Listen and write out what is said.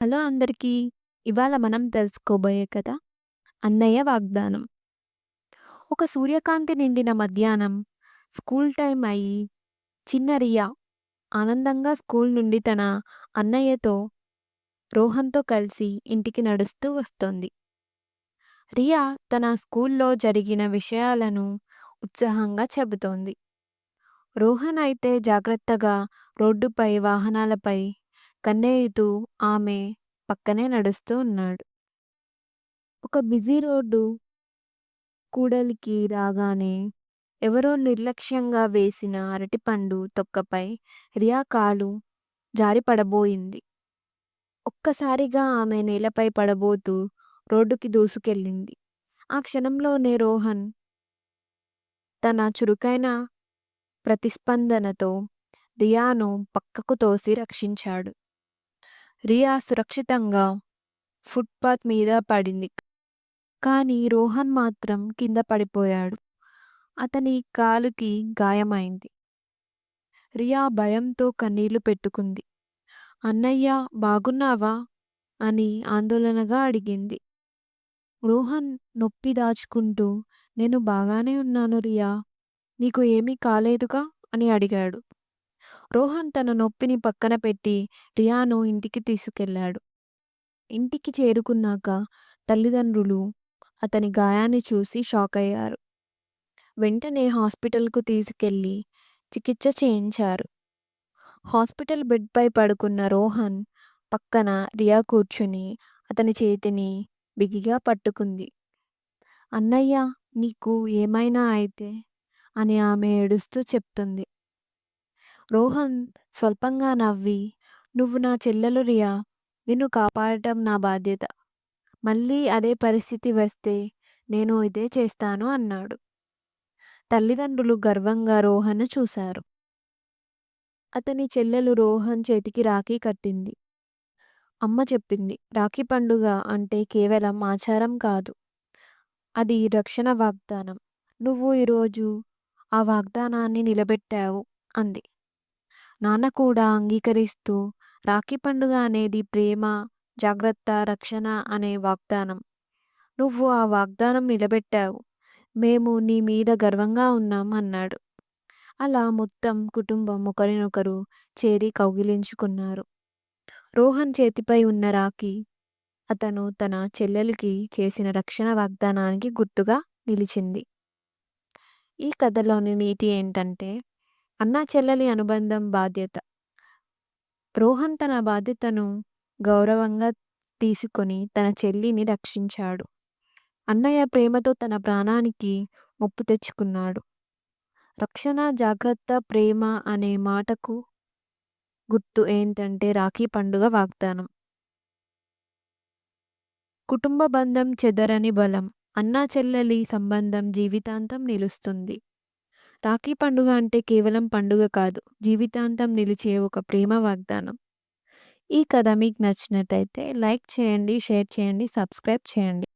Hello అందరికీ. ఇవాళ మనం తెలుసుకోబోయే కథ 'అన్నయ్య వాగ్దానం'. ఒక సూర్యకాంతి నిండిన మధ్యాహ్నం స్కూల్ టైం అయ్యి చిన్న రియా ఆనందంగా స్కూల్ నుండి తన అన్నయ్యతో రోహన్‌తో కలిసి ఇంటికి నడుస్తూ వస్తోంది. రియా తన స్కూల్‌లో జరిగిన విషయాలను ఉత్సాహంగా చెబుతోంది. రోహన్ అయితే జాగ్రత్తగా రోడ్డుపై వాహనాలపై కన్నెయుతూ ఆమె పక్కనే నడుస్తూ ఉన్నాడు. ఒక బిజీ రోడ్డు కూడలికి రాగానే ఎవరో నిర్లక్ష్యంగా వేసిన అరటిపండు తొక్కపై రియా కాలు జారి పడబోయింది. ఒక్కసారిగా ఆమె నేలపై పడబోతూ రోడ్డుకి దూసుకెళ్ళింది. ఆ క్షణంలోనే రోహన్ తన చురుకైన ప్రతిస్పందనతో రియాను పక్కకు తోసి రక్షించాడు. రియా సురక్షితంగా ఫుట్‌పాత్ మీద పడింది. కానీ రోహన్ మాత్రం కింద పడిపోయాడు. అతని కాలుకి గాయమైంది. రియా భయంతో కన్నీళ్లు పెట్టుకుంది. అన్నయ్య బాగున్నావా? అని ఆందోళనగా అడిగింది. రోహన్ నొప్పి దాచుకుంటూ నేను బాగానే ఉన్నాను రియా. నీకు ఏమీ కాలేదుగా? అని అడిగాడు. రోహన్ తన నొప్పిని పక్కన పెట్టి రియాను ఇంటికి తీసుకెళ్ళాడు. ఇంటికి చేరుకున్నాక తల్లిదండ్రులు అతని గాయాన్ని చూసి షాకయ్యారు. వెంటనే హాస్పిటల్‌కు తీసుకెళ్ళి చికిత్స చేయించారు. హాస్పిటల్ బెడ్‌పై పడుకున్న రోహన్ పక్కన రియా కూర్చుని అతని చేతిని బిగిగా పట్టుకుంది. అన్నయ్య నీకు ఏమైనా అయితే అని ఆమె ఏడుస్తూ చెప్తుంది. రోహన్ స్వల్పంగా నవ్వి నువ్వు నా చెల్లెలు రియా. నిన్ను కాపాడటం నా బాధ్యత. మళ్ళీ అదే పరిస్థితి వస్తే నేను ఇదే చేస్తాను అన్నాడు. తల్లిదండ్రులు గర్వంగా రోహన్‌ను చూశారు. అతని చెల్లెలు రోహన్ చేతికి రాఖీ కట్టింది. అమ్మ చెప్పింది, రాఖీ పండుగ అంటే కేవలం ఆచారం కాదు. అది రక్షణ వాగ్దానం. నువ్వు ఈరోజు ఆ వాగ్దానాన్ని నిలబెట్టావు అంది. నాన్న కూడా అంగీకరిస్తూ రాఖీ పండుగ అనేది ప్రేమ, జాగ్రత్త, రక్షణ అనే వాగ్దానం. నువ్వు ఆ వాగ్దానం నిలబెట్టావు. మేము నీ మీద గర్వంగా ఉన్నాం అన్నాడు. అలా మొత్తం కుటుంబం ఒకరినొకరు చేరి కౌగిలించుకున్నారు. రోహన్ చేతిపై ఉన్న రాఖీ అతను తన చెల్లెలికి చేసిన రక్షణ వాగ్దానానికి గుర్తుగా నిలిచింది. ఈ కథలోని నీతి ఏంటంటే అన్నా చెల్లెలి అనుబంధం బాధ్యత. రోహన్ తన బాధ్యతను గౌరవంగా తీసుకొని తన చెల్లిని రక్షించాడు. అన్నయ్య ప్రేమతో తన ప్రాణానికి ముప్పు తెచ్చుకున్నాడు. రక్షణ, జాగ్రత్త, ప్రేమ అనే మాటకు గుర్తు ఏంటంటే రాఖీ పండుగ వాగ్దానం. కుటుంబ బంధం చెదరని బలం. అన్నా చెల్లెలి సంబంధం జీవితాంతం నిలుస్తుంది. రాఖీ పండుగ అంటే కేవలం పండుగ కాదు, జీవితాంతం నిలిచే ఒక ప్రేమ వాగ్దానం. ఈ కథ మీకు నచ్చినట్టయితే లైక్ చేయండి, షేర్ చేయండి, సబ్స్క్రైబ్ చేయండి.